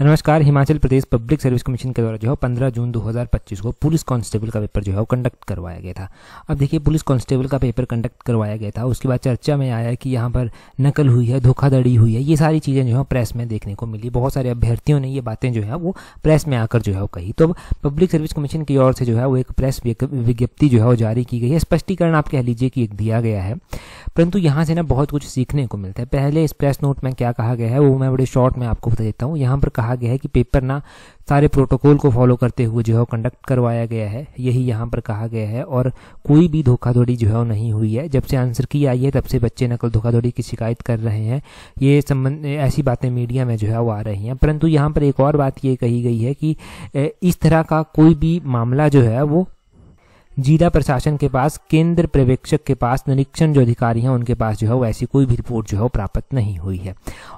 नमस्कार। Himachal Pradesh public service commission के द्वारा जो है 15 जून 2025 को पुलिस कांस्टेबल का पेपर जो है वो कंडक्ट करवाया गया था। अब देखिए, पुलिस कांस्टेबल का पेपर कंडक्ट करवाया गया था, उसके बाद चर्चा में आया कि यहाँ पर नकल हुई है, धोखाधड़ी हुई है, ये सारी चीज़ें जो है प्रेस में देखने को मिली। बहुत सारे अभ्यर्थियों ने ये बातें जो है वो प्रेस में आकर जो है वो कही। तो पब्लिक सर्विस कमीशन की ओर से जो है वो एक प्रेस विज्ञप्ति जो है वो जारी की गई है। स्पष्टीकरण आप कह लीजिए कि एक दिया गया है, परंतु यहाँ से ना बहुत कुछ सीखने को मिलता है। पहले इस प्रेस नोट में क्या कहा गया है वो मैं बड़े शॉर्ट में आपको बता देता हूँ। यहाँ पर कहा गया है कि पेपर ना सारे प्रोटोकॉल को फॉलो करते हुए जो है कंडक्ट करवाया गया है, यही यहाँ पर कहा गया है। और कोई भी धोखाधड़ी जो है वो नहीं हुई है। जब से आंसर की आई है तब से बच्चे नकल धोखाधड़ी की शिकायत कर रहे हैं। ये संबंध ऐसी बातें मीडिया में जो है वो आ रही हैं। परंतु यहाँ पर एक और बात ये कही गई है कि इस तरह का कोई भी मामला जो है वो जिला प्रशासन के पास, केंद्र पर्यवेक्षक के पास, निरीक्षण जो अधिकारी हैं उनके पास जो है वो ऐसी कोई भी रिपोर्ट जो है वो प्राप्त नहीं हुई है।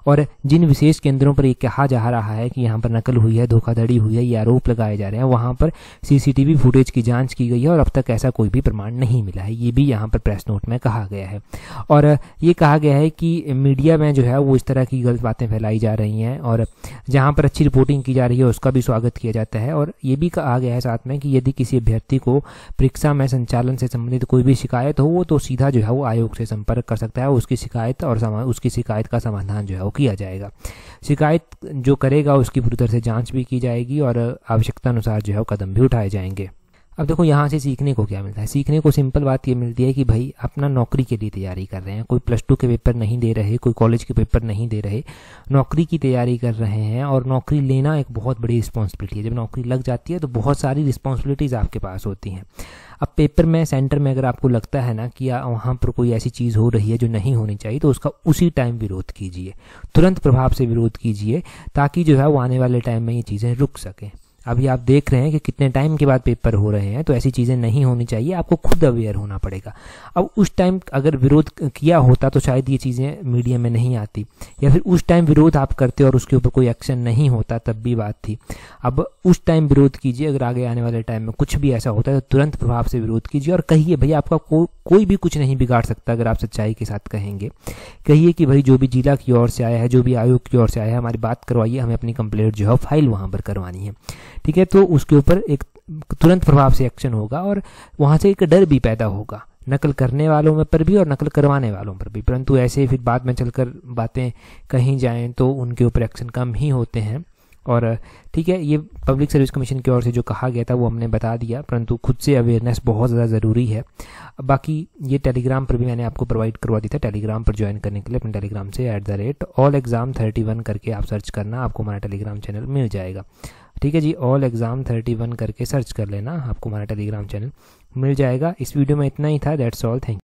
और जिन विशेष केंद्रों पर ये कहा जा रहा है कि यहाँ पर नकल हुई है, धोखाधड़ी हुई है, ये आरोप लगाए जा रहे हैं, वहाँ पर सीसीटीवी फुटेज की जांच की गई है और अब तक ऐसा कोई भी प्रमाण नहीं मिला है। ये भी यहाँ पर प्रेस नोट में कहा गया है। और ये कहा गया है कि मीडिया में जो है वो इस तरह की गलत बातें फैलाई जा रही हैं और जहाँ पर अच्छी रिपोर्टिंग की जा रही है उसका भी स्वागत किया जाता है। और ये भी कहा गया है साथ में कि यदि किसी अभ्यर्थी को परीक्षा में संचालन से संबंधित कोई भी शिकायत हो वो तो सीधा जो है वो आयोग से संपर्क कर सकता है। उसकी शिकायत और उसकी शिकायत का समाधान जो है वो किया जाएगा। शिकायत जो करेगा उसकी पूरी तरह से जांच भी की जाएगी और आवश्यकता अनुसार जो है वो कदम भी उठाए जाएंगे। अब देखो, यहाँ से सीखने को क्या मिलता है। सीखने को सिंपल बात ये मिलती है कि भाई अपना नौकरी के लिए तैयारी कर रहे हैं। कोई +2 के पेपर नहीं दे रहे, कोई कॉलेज के पेपर नहीं दे रहे, नौकरी की तैयारी कर रहे हैं। और नौकरी लेना एक बहुत बड़ी रिस्पॉन्सिबिलिटी है। जब नौकरी लग जाती है तो बहुत सारी रिस्पॉन्सिबिलिटीज़ आपके पास होती हैं। अब पेपर में, सेंटर में अगर आपको लगता है ना कि वहाँ पर कोई ऐसी चीज़ हो रही है जो नहीं होनी चाहिए, तो उसका उसी टाइम विरोध कीजिए, तुरंत प्रभाव से विरोध कीजिए, ताकि जो है वो आने वाले टाइम में ये चीज़ें रुक सकें। अभी आप देख रहे हैं कि कितने टाइम के बाद पेपर हो रहे हैं, तो ऐसी चीज़ें नहीं होनी चाहिए। आपको खुद अवेयर होना पड़ेगा। अब उस टाइम अगर विरोध किया होता तो शायद ये चीज़ें मीडिया में नहीं आती, या फिर उस टाइम विरोध आप करते और उसके ऊपर कोई एक्शन नहीं होता तब भी बात थी। अब उस टाइम विरोध कीजिए। अगर आगे आने वाले टाइम में कुछ भी ऐसा होता है तो तुरंत प्रभाव से विरोध कीजिए और कहिए भाई आपका कोई भी कुछ नहीं बिगाड़ सकता। अगर आप सच्चाई के साथ कहेंगे, कहिए कि भाई जो भी जिला की ओर से आया है, जो भी आयोग की ओर से आया है, हमारी बात करवाइए, हमें अपनी कंप्लेंट जो है फाइल वहाँ पर करवानी है। ठीक है, तो उसके ऊपर एक तुरंत प्रभाव से एक्शन होगा और वहाँ से एक डर भी पैदा होगा, नकल करने वालों पर भी और नकल करवाने वालों पर भी। परंतु ऐसे फिर बाद में चलकर बातें कहीं जाएं तो उनके ऊपर एक्शन कम ही होते हैं। और ठीक है, ये पब्लिक सर्विस कमीशन की ओर से जो कहा गया था वो हमने बता दिया, परंतु खुद से अवेयरनेस बहुत ज़्यादा ज़रूरी है। बाकी ये टेलीग्राम पर भी मैंने आपको प्रोवाइड करवा दिया था। टेलीग्राम पर ज्वाइन करने के लिए अपने टेलीग्राम से @allexam31 करके आप सर्च करना, आपको हमारा टेलीग्राम चैनल मिल जाएगा। ठीक है जी, allexam31 करके सर्च कर लेना, आपको हमारा टेलीग्राम चैनल मिल जाएगा। इस वीडियो में इतना ही था। That's all, thank you.